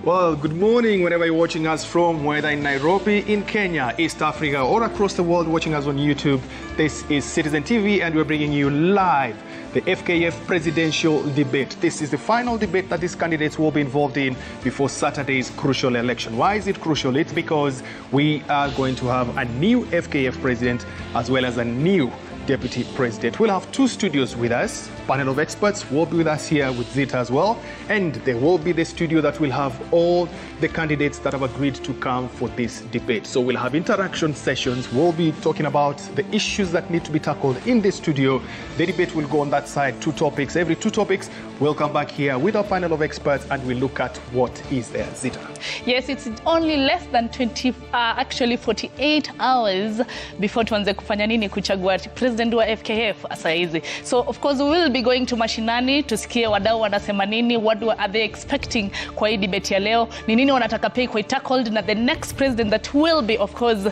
Well, good morning whenever you're watching us from, whether in Nairobi, in Kenya, East Africa, or across the world watching us on YouTube. This is Citizen TV and we're bringing you live the FKF Presidential Debate. This is the final debate that these candidates will be involved in before Saturday's crucial election. Why is it crucial? It's because we are going to have a new FKF president as well as a new deputy president. We'll have two studios with us. Panel of experts will be with us here with Zita as well. And there will be the studio that will have all the candidates that have agreed to come for this debate. So we'll have interaction sessions. We'll be talking about the issues that need to be tackled in this studio. The debate will go on that side, 2 topics. Every 2 topics, we'll come back here with our panel of experts and we'll look at what is there. Zita. Yes, it's only less than 48 hours before tuanze kufanya nini kuchagua president wa FKF asaizi. So of course we will be going to mashinani tusikie wadau wanasema nini, what are they expecting kwa hii debate ya leo, ni nini wanataka pay kwa tackled na the next president that will be of course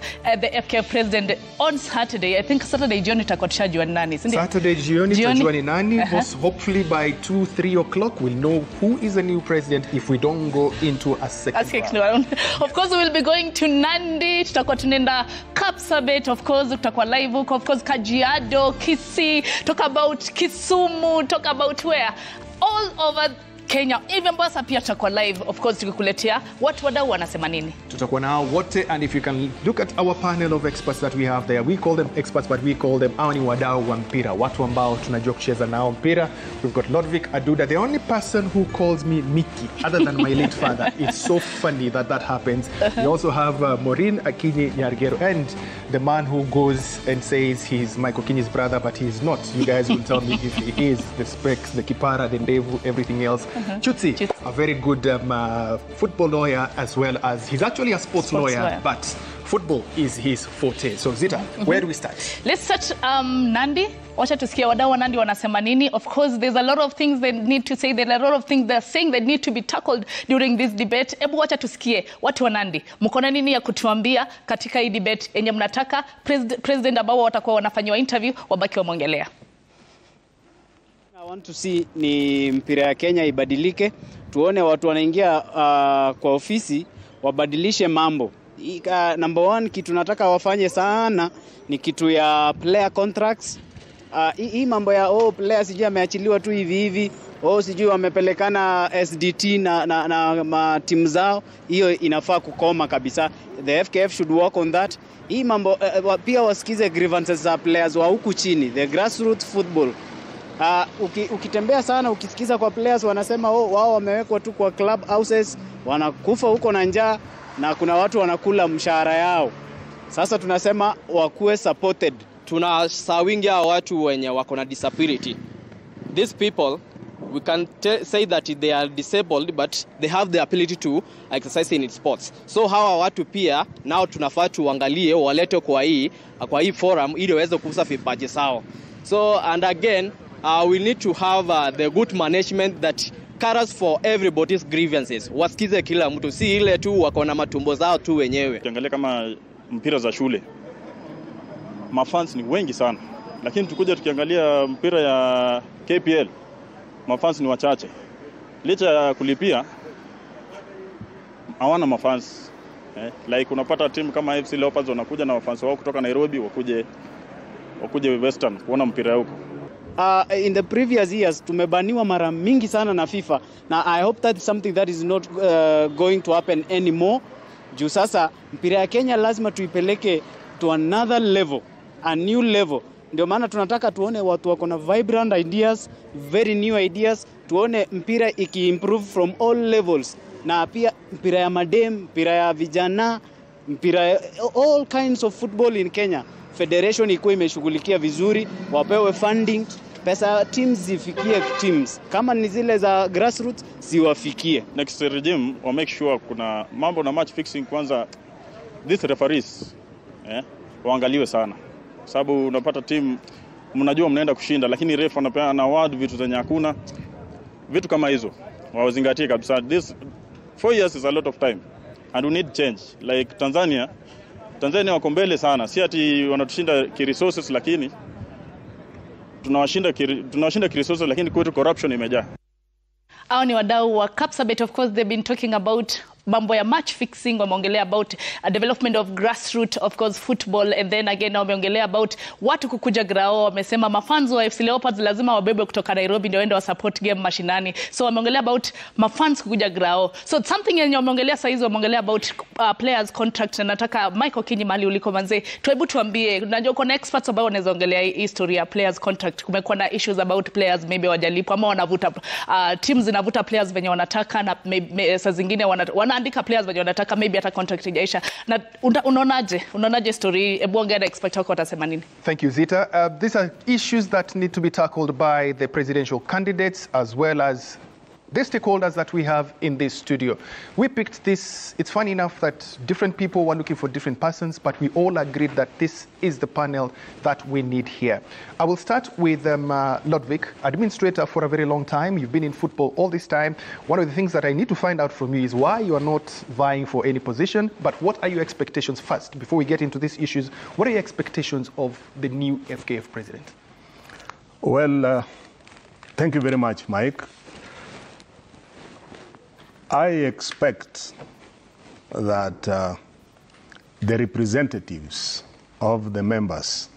the FKF president on Saturday. I think Saturday jioni tutakuwa tushajua nani. Saturday jioni tutajua ni nani. Hopefully by 2-3 o'clock we'll know who is the new president if we don't go into a second round. Of course we will be going to Nandi, tutakuwa tunenda Kapsabet, of course tutakuwa live, of course Kajiado, Kisii, talk about Kisumu, talk about where all over Kenya, even Mombasa pia tutakuwa live, of course tukikuletea watu wadau wanasema nini. Tutakuwa nao wote, and if you can look at our panel of experts that we have there, we call them experts but we call them hawa ni wadau wa mpira, watu ambao tunajua kucheza nao mpira. We've got Lodvik Aduda, the only person who calls me Mickey other than my late father. It's so funny that happens. We also have Maureen Akinyi Nyargero, and the man who goes and says he's Michael Kinyi's brother but he's not. You guys will tell me if he is. The specs, the kipara, the ndevu, everything else. Chutsi, a very good football lawyer, as well as he's actually a sports lawyer, but football is his forte. So Zita, where do we start? Let's start Nandi. Wacha tusikie wadau wa Nandi wanasema nini. Of course there's a lot of things they need to say, there are a lot of things they're saying that need to be tackled during this debate. Ebu wacha tusikie watu wa Nandi mkona nini ya kutuambia katika hii debate yenye mnataka president ambao watakuwa wanafanywa interview wabaki wamongelea. I want to see ni mpira ya Kenya ibadilike, tuone watu wanaingia kwa ofisi wabadilishe mambo. Number 1 kitu nataka wafanye sana ni kitu ya player contracts. Hii mambo ya player sijui ameachiliwa tu hivi sijui wamepelekana SDT na timu zao, hiyo inafaa kukoma kabisa. The FKF should work on that. Hii mambo pia wasikize grievances za players wa huku chini, the grassroots football. Ukitembea sana ukisikiza kwa players wanasema wao wamewekwa tu kwa club houses, wanakufa huko na njaa na kuna watu wanakula mshahara yao. Sasa tunasema wakuwe supported. Tunasawingia watu wenye wako na disability. These people, we can say that they are disabled but they have the ability to exercise in sports. So hawa watu pia nao tunafaa tuangalie walete kwa hii forum ili waweze kuuza vipaji sawa. So and again we need to have the good management that cares for everybody's grievances. Wasikize kila mtu, si ile tu wako na matumbo zao tu wenyewe. Ukiangalia kama mpira za shule, mafans ni wengi sana. Lakini tukiangalia mpira ya KPL, mafans ni wachache. Licha ya kulipia, hawana mafans. Like unapata timu kama FC Leopards wanakuja na mafans wao kutoka Nairobi wakuje Western kuona mpira huko. In the previous years tumebaniwa mara mingi sana na FIFA, na I hope that is something that is not going to happen anymore. Juu sasa mpira ya Kenya lazima tuipeleke to another level, a new level. Ndio maana tunataka tuone watu wako na vibrant ideas, very new ideas, tuone mpira iki-improve from all levels, na pia mpira ya madem, mpira ya vijana, mpira all kinds of football in Kenya. Federation iko imeshughulikia vizuri, wapewe funding, pesa teams zifikie teams. Kama ni zile za grassroots ziwafikie. Next regime wa make sure kuna mambo na match fixing kwanza, these referees waangaliwe sana. Sababu unapata team mnajua mnaenda kushinda lakini ref anapeana award vitu zenye hakuna. Vitu kama hizo wazingatie kabisa. This 4 years is a lot of time and we need change. Like Tanzania wako mbele sana. Si ati wanatushinda ki-resources lakini tunawashinda ki-resources lakini kwetu corruption imejaa. Hao ni wadau wa Kapsabet. Of course, they've been talking about mambo ya match fixing, wameongelea about development of grassroots, of course, football, and then again wameongelea about watu kukuja grao. Wamesema mafans wa FC Leopards lazima wabebe kutoka Nairobi ndio waende wa support game mashinani. So wameongelea about mafans kukuja grao. So something yenye wameongelea saa hizo, wameongelea about players contract, na nataka Michael Kinyi mali uliko manze, hebu tuambie, unajua kuna experts ambao wanaweza ongelea history ya players contract. Kumekuwa na issues about players maybe wajalipwa ama wanavuta teams zinavuta players venye wanataka, na saa zingine wanaandika players venye wanataka, maybe hata contract ijaisha. Na unaonaje story? Hebu ongea na expert wako watasema nini? Thank you, Zita. These are issues that need to be tackled by the presidential candidates as well as the stakeholders that we have in this studio. We picked this. It's funny enough that different people were looking for different persons, but we all agreed that this is the panel that we need here. I will start with Ludwig, administrator for a very long time. You've been in football all this time. One of the things that I need to find out from you is why you are not vying for any position, but what are your expectations first? Before we get into these issues, what are your expectations of the new FKF president? Well, thank you very much, Mike. I expect that the representatives of the members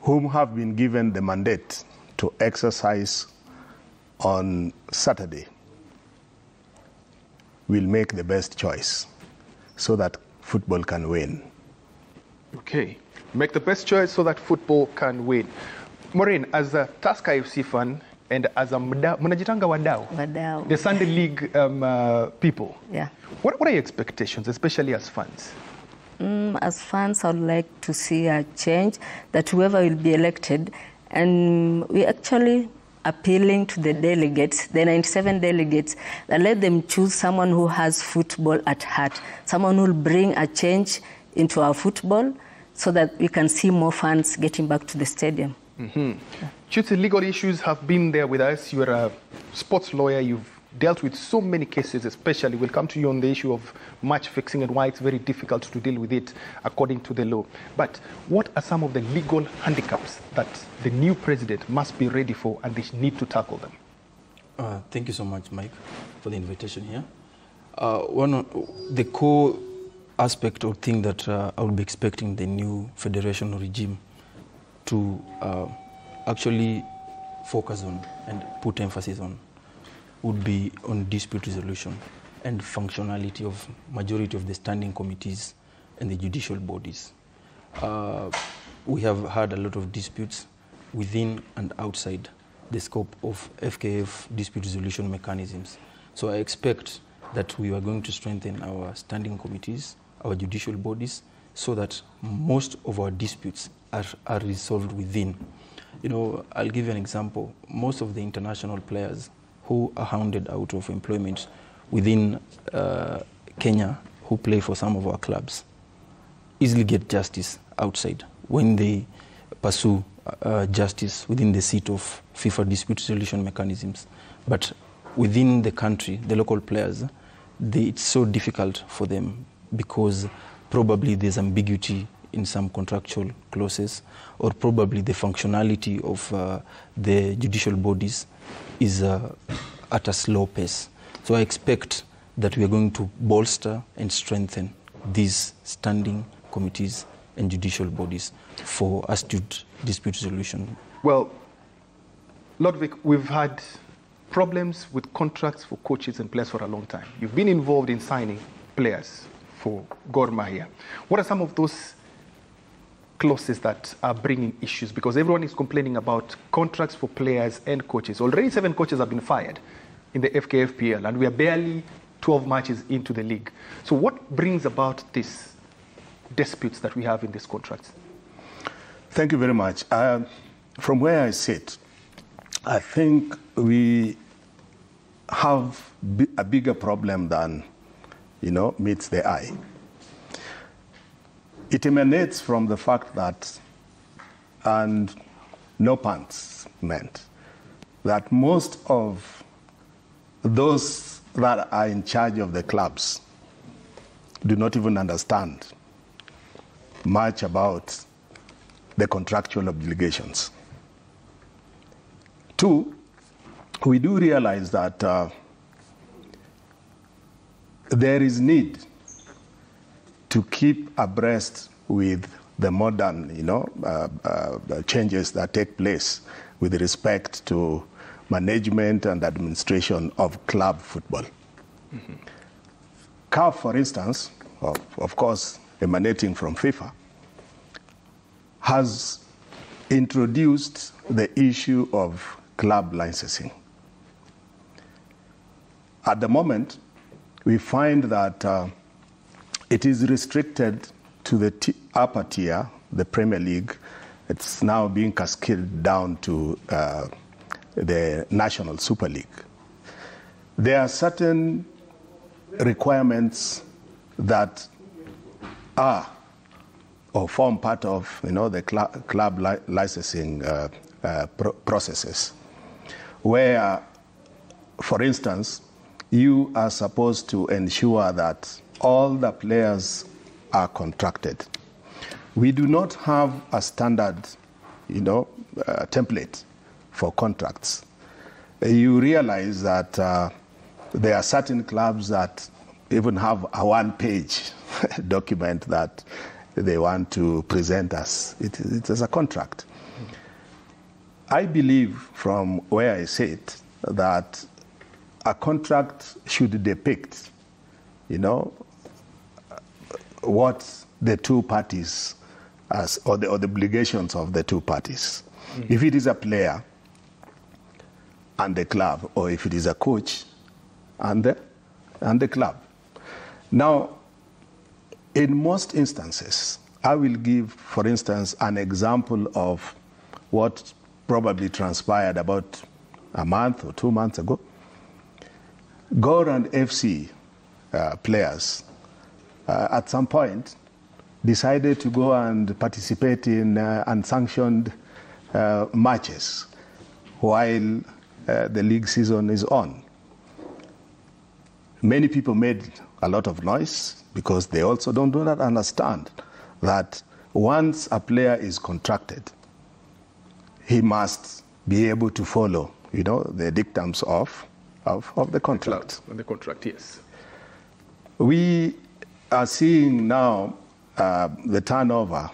whom have been given the mandate to exercise on Saturday will make the best choice so that football can win. Okay. Make the best choice so that football can win. Maureen, as a Tusker FC fan, and as a mnajitanga wadau, the Sunday League people. Yeah. What are your expectations, especially as fans? As fans, I would like to see a change, that whoever will be elected, and we actually appealing to the delegates, the 97 delegates, that let them choose someone who has football at heart, someone who will bring a change into our football so that we can see more fans getting back to the stadium. Mm-hmm. Yeah. Legal issues have been there with us. You're a sports lawyer. You've dealt with so many cases, especially. We'll come to you on the issue of match fixing and why it's very difficult to deal with it according to the law. But what are some of the legal handicaps that the new president must be ready for and they need to tackle them? Thank you so much, Mike, for the invitation here. One of the core aspect or thing that I would be expecting the new federation regime to actually focus on and put emphasis on would be on dispute resolution and functionality of majority of the standing committees and the judicial bodies. We have had a lot of disputes within and outside the scope of FKF dispute resolution mechanisms. So I expect that we are going to strengthen our standing committees, our judicial bodies, so that most of our disputes are resolved within. You know, I'll give you an example. Most of the international players who are hounded out of employment within Kenya, who play for some of our clubs, easily get justice outside when they pursue justice within the seat of FIFA dispute resolution mechanisms. But within the country, the local players, it's so difficult for them because probably there's ambiguity in some contractual clauses, or probably the functionality of the judicial bodies is at a slow pace. So I expect that we are going to bolster and strengthen these standing committees and judicial bodies for astute dispute resolution. Well, Ludwig, we've had problems with contracts for coaches and players for a long time. You've been involved in signing players for Gor Mahia. What are some of those clauses that are bringing issues? Because everyone is complaining about contracts for players and coaches. Already 7 coaches have been fired in the FKFPL, and we are barely 12 matches into the league. So what brings about these disputes that we have in these contracts? Thank you very much. From where I sit, I think we have a bigger problem than, meets the eye. It emanates from the fact that, and no pants meant, that most of those that are in charge of the clubs do not even understand much about the contractual obligations. 2, we do realize that there is need to keep abreast with the modern, changes that take place with respect to management and administration of club football. Mm-hmm. CAF, for instance, of course, emanating from FIFA, has introduced the issue of club licensing. At the moment, we find that it is restricted to the upper tier, the Premier League. It's now being cascaded down to the National Super League. There are certain requirements that are or form part of the club licensing processes, where, for instance, you are supposed to ensure that all the players are contracted. We do not have a standard, template for contracts. You realize that there are certain clubs that even have a one-page document that they want to present us. It is a contract. I believe, from where I sit, that a contract should depict, what the two parties or the obligations of the two parties. Mm-hmm. If it is a player and the club, or if it is a coach and the club. Now, in most instances, I will give, for instance, an example of what probably transpired about a month or 2 months ago. Goran FC players at some point decided to go and participate in unsanctioned matches while the league season is on. Many people made a lot of noise because they also do not understand that once a player is contracted, he must be able to follow, the dictums of the contract. The contract, yes. We are seeing now the turnover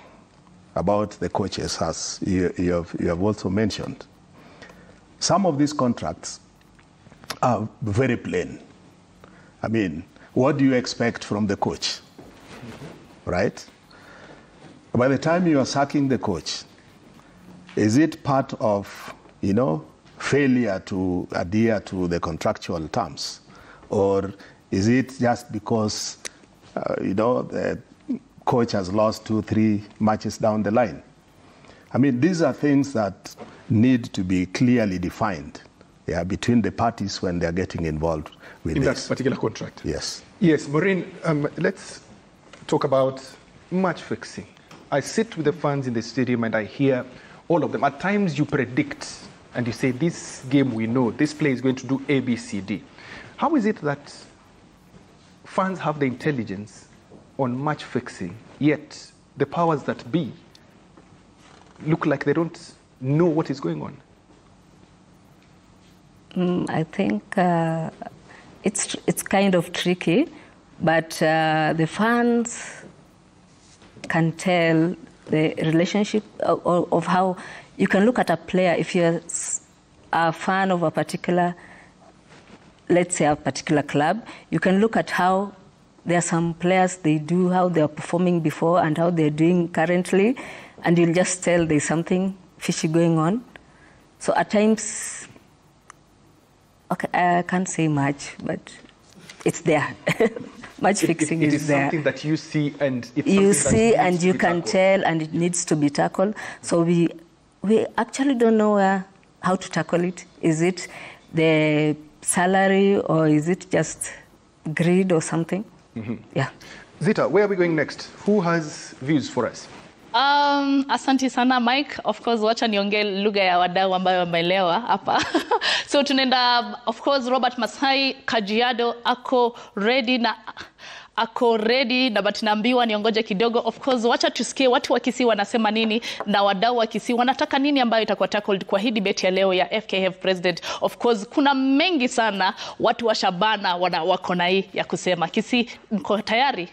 about the coaches, as you have also mentioned. Some of these contracts are very plain. I mean, what do you expect from the coach, right? By the time you are sacking the coach, is it part of, failure to adhere to the contractual terms? Or is it just because, the coach has lost 2-3 matches down the line? I mean, these are things that need to be clearly defined between the parties when they're getting involved with this. That particular contract? Yes. Yes, Maureen, let's talk about match fixing. I sit with the fans in the stadium and I hear all of them. At times you predict and you say, this game we know, this player is going to do A, B, C, D. How is it that fans have the intelligence on match fixing, yet the powers that be look like they don't know what is going on? I think it's kind of tricky, but the fans can tell the relationship of how you can look at a player. If you're a fan of a particular, let's say a particular club, you can look at how there are some players, how they are performing before and how they're doing currently, and you'll just tell there's something fishy going on. So at times, okay, I can't say much, but it's there. Match fixing is there. It is something that you see, and it's you see, and you can tell, and it needs to be tackled. So we actually don't know how to tackle it. Is it the salary, or is it just greed or something? Mm-hmm. Yeah. Zita, where are we going next? Who has views for us? Asante sana Mike. Of course wacha niongee lugha ya wadau ambayo wameelewa hapa. So tunaenda, of course Robert Masai Kajiado ako ready na but naambiwa niongoje kidogo. Of course wacha tusikie watu wa Kisii wanasema nini na wadau wa Kisii wanataka nini ambayo itakuwa tackled kwa hii debate ya leo ya FKF President. Of course kuna mengi sana watu wa Shabana wako na hii ya kusema. Kisii mko tayari?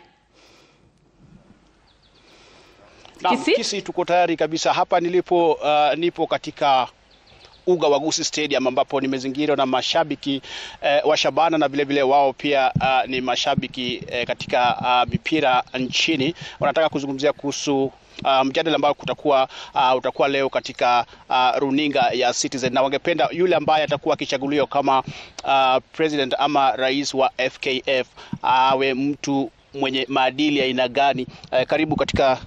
Kisii tuko tayari kabisa. Hapa nilipo nipo katika uga wa Gusii Stadium ambapo nimezingirwa na mashabiki wa Shabana na vile vile wao pia ni mashabiki katika mipira nchini. Wanataka kuzungumzia kuhusu mjadala ambao utakuwa leo katika runinga ya Citizen, na wangependa yule ambaye atakuwa akichaguliwa kama president ama rais wa FKF awe mtu mwenye maadili ya aina gani. Karibu katika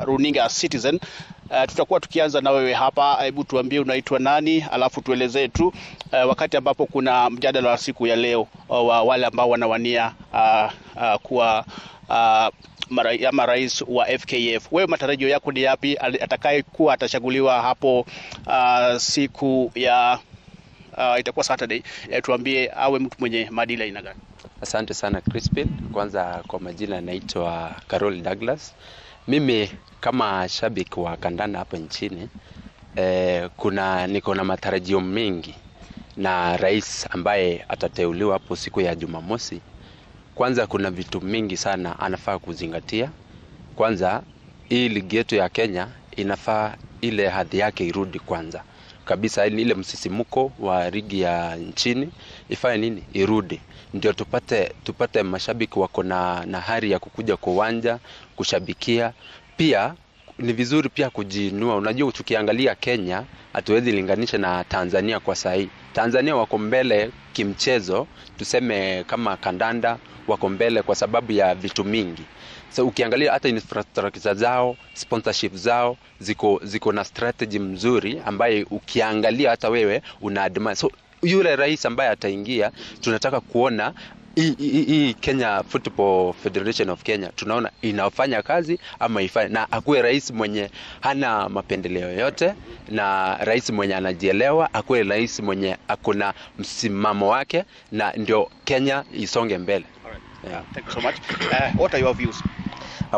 runinga ya Citizen. Tutakuwa tukianza na wewe hapa. Hebu tuambie unaitwa nani, alafu tuelezee tu wakati ambapo kuna mjadala wa siku ya leo wa wale ambao wanawania kuwa rais wa FKF. Wewe matarajio yako ni yapi atakaye kuwa atachaguliwa hapo siku ya itakuwa Saturday? Tuambie awe mtu mwenye maadili aina gani. Asante sana Crispin. Kwanza kwa majina naitwa Carol Douglas. Mimi kama shabiki wa kandanda hapa nchini niko na matarajio mengi na rais ambaye atateuliwa hapo siku ya Jumamosi. Kwanza kuna vitu mingi sana anafaa kuzingatia. Kwanza hii ligi yetu ya Kenya inafaa ile hadhi yake irudi kwanza kabisa, ile msisimuko wa ligi ya nchini ifanye irudi, ndio tupate mashabiki wako na hari ya kukuja kwa uwanja kushabikia. Pia ni vizuri pia kujiinua. Unajua tukiangalia Kenya hatuwezi linganisha na Tanzania kwa sahi. Tanzania wako mbele kimchezo, tuseme kama kandanda wako mbele kwa sababu ya vitu mingi. So ukiangalia hata infrastructure zao, sponsorship zao ziko na strategy mzuri ambaye ukiangalia hata wewe una admire. So yule rais ambaye ataingia, tunataka kuona hii Kenya Football Federation of Kenya tunaona inafanya kazi ama ifanye, na akuwe rais mwenye hana mapendeleo yote, na rais mwenye anajielewa, akuwe rais mwenye akona msimamo wake, na ndio Kenya isonge mbele. Yeah, thank you so much. What are your views?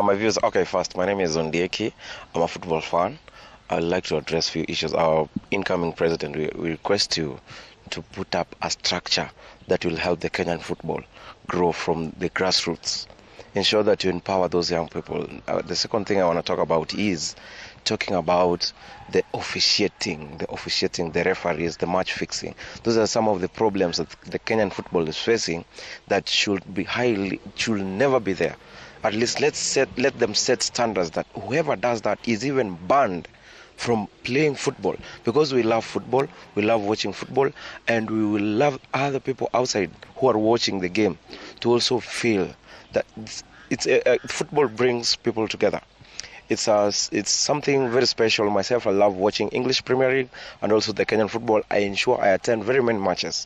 My views, okay, first, my name is Zondieki. I'm a football fan. I'd like to address a few issues. Our incoming president, we request you to put up a structure that will help the Kenyan football grow from the grassroots. Ensure that you empower those young people. The second thing I want to talk about is talking about the officiating, the referees, the match fixing. Those are some of the problems that the Kenyan football is facing that should never be there. At least let them set standards that whoever does that is even banned from playing football, because we love football, we love watching football, and we will love other people outside who are watching the game to also feel that football brings people together. It's something very special. Myself, I love watching English Premier League and also the Kenyan football. I ensure I attend very many matches.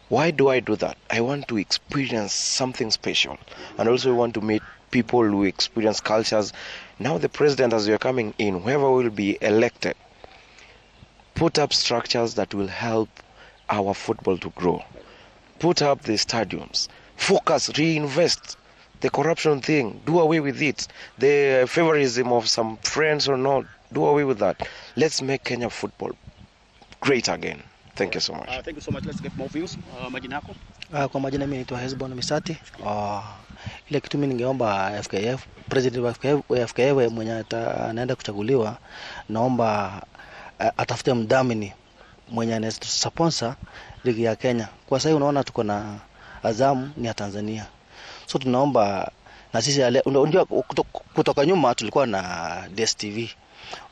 Why do I do that? I want to experience something special, and also want to meet people who experience cultures. Now the president, as you're coming in, whoever will be elected, put up structures that will help our football to grow. Put up the stadiums. Focus, reinvest. The corruption thing, do away with it. The favorism of some friends or not, do away with that. Let's make Kenya football great again. Thank you so much. Thank you so much. Let's get more views. Majina yako? Kwa majina mimi naitwa Hezbon Misati. Ile kitu mimi ningeomba FKF, president wa FKF mwenye anaenda kuchaguliwa, naomba atafute mdhamini mwenye anaweza sponsor ligi ya Kenya. Kwa sasa unaona tuko na Azam ni ya Tanzania. So tunaomba na sisi unajua kutoka nyuma tulikuwa na DStv.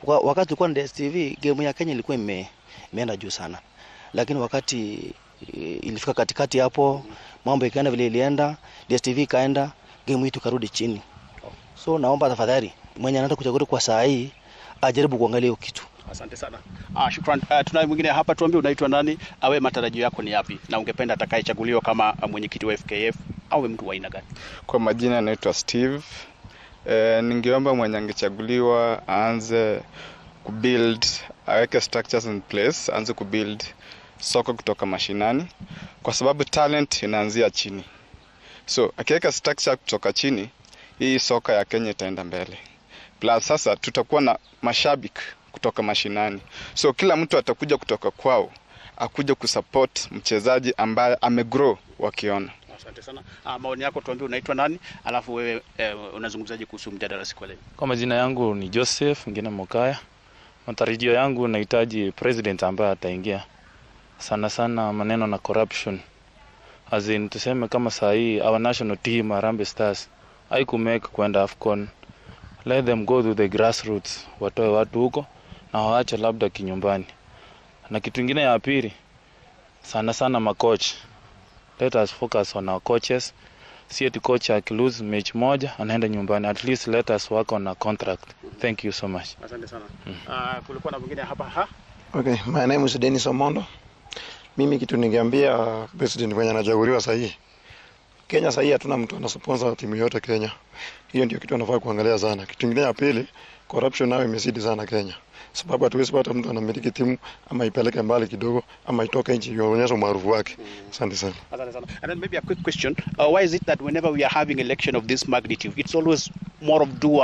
Wakati tulikuwa na DStv, game ya Kenya ilikuwa imeenda juu sana. Lakini wakati ilifika katikati hapo, mambo ikaenda vile ilienda, DStv ikaenda, game hii tukarudi chini. So naomba tafadhali mwenye anataka kuchaguliwa kwa saa hii ajaribu kuangalia hiyo kitu. Asante sana. Shukrani. Tunaye mwingine hapa, tuambie unaitwa nani, awe matarajio yako ni yapi, na ungependa atakayechaguliwa kama mwenyekiti wa FKF awe mtu wa aina gani? Kwa majina naitwa Steve. Ningeomba mwenye angechaguliwa aanze kubuild, aweke structures in place, aanze kubuild soko kutoka mashinani, kwa sababu talent inaanzia chini. So akiweka structure kutoka chini, hii soka ya Kenya itaenda mbele. Plus sasa tutakuwa na mashabiki kutoka mashinani. So kila mtu atakuja kutoka kwao, akuja kusupport mchezaji ambaye amegrow wakiona. Asante sana. Maoni yako, tuambie unaitwa nani, alafu wewe unazungumzaje kuhusu mjadala siku leo? Kwa majina yangu ni Joseph Ngina Mokaya. Matarajio yangu nahitaji president ambaye ataingia sana maneno na corruption. As in tuseme kama saa hii our national team Harambee Stars haikumake kwenda AFCON. Let them go to the grassroots, watoe watu huko na waache labda kinyumbani. Na kitu kingine ya pili, sana makoch. Let us focus on our coaches. See the coach akilose match moja anaenda nyumbani. At least let us work on a contract. Thank you so much. Asante sana. Kulikuwa na mwingine hapa. Okay, my name is Dennis Omondo. Mimi kitu ningeambia president mwenye anachaguliwa sahihi. Kenya sahihi hatuna mtu anasponsor timu yote Kenya. Hiyo ndio kitu anafaa kuangalia sana. Kitu kingine ya pili, corruption nayo imezidi sana Kenya. Sababu hatuwezi pata mtu anamiliki timu ama ipeleke mbali kidogo ama itoke nchi ionyeshe umaarufu wake. Asante sana. Asante sana. And then maybe a quick question. Why is it that whenever we are having election of this magnitude, it's always more of do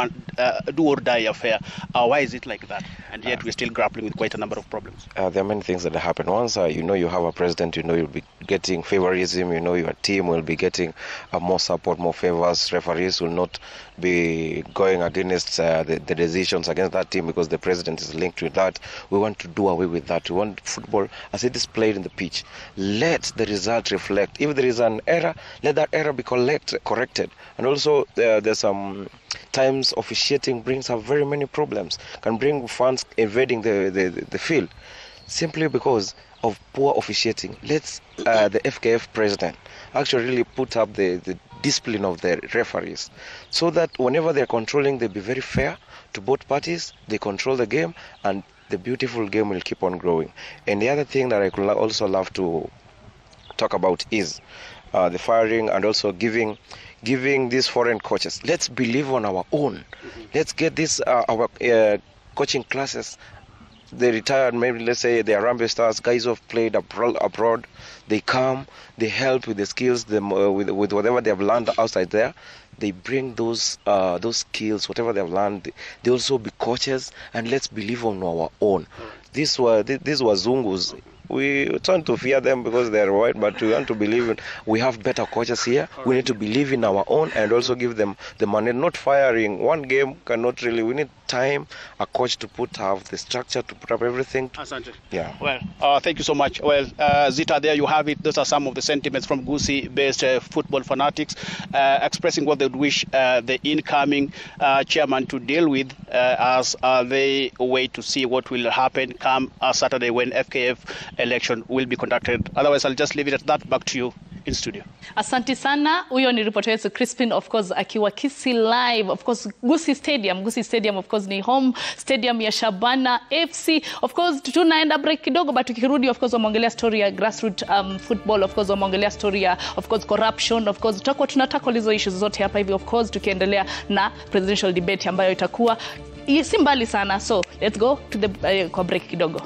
or die affair? Why is it like that? And yet we're still grappling with quite a number of problems. There are many things that happen. Once you have a president, you'll be getting favorism, your team will be getting more support, more favors. Referees will not be going against the decisions against that team because the president is linked with that. We want to do away with that. We want football as it is played in the pitch. Let the result reflect. If there is an error, let that error be corrected. And also there's some times officiating brings up very many problems. Can bring fans invading the field simply because of poor officiating. Let's the FKF president actually really put up the discipline of the referees so that whenever they're controlling, they'll be very fair to both parties. They control the game and the beautiful game will keep on growing. And the other thing that I could also love to talk about is the firing and also giving these foreign coaches. Let's believe on our own. Let's get this our coaching classes. They retired, maybe let's say the Harambee Stars, guys who have played abroad. They come, they help with the skills, with whatever they have learned outside there. They bring those skills, whatever they have learned. They also be coaches, and let's believe on our own. These were Zungus. We tend to fear them because they are white, but we want to believe in. We have better coaches here. We need to believe in our own and also give them the money. Not firing one game cannot really. We need time, a coach to have the structure, to put up everything. Asante. Yeah. Well, thank you so much. Well, Zita, there you have it. Those are some of the sentiments from Gusii-based football fanatics expressing what they would wish the incoming chairman to deal with as they wait to see what will happen come Saturday when FKF election will be conducted. Otherwise, I'll just leave it at that. Back to you in studio. Asante sana. Huyo ni reporter wetu Crispin, of course, akiwa Kisii live. Of course, Gusii Stadium, of course, ni home stadium ya Shabana FC. Of course, tunaenda break kidogo, but tukirudi, of course, wameongelea story ya grassroots football. Of course, wameongelea story ya, of course, corruption. Of course, tutakuwa tunatackle hizo issues zote hapa hivi. Of course, tukiendelea na presidential debate ambayo itakuwa si mbali sana. So, let's go to the kwa break kidogo.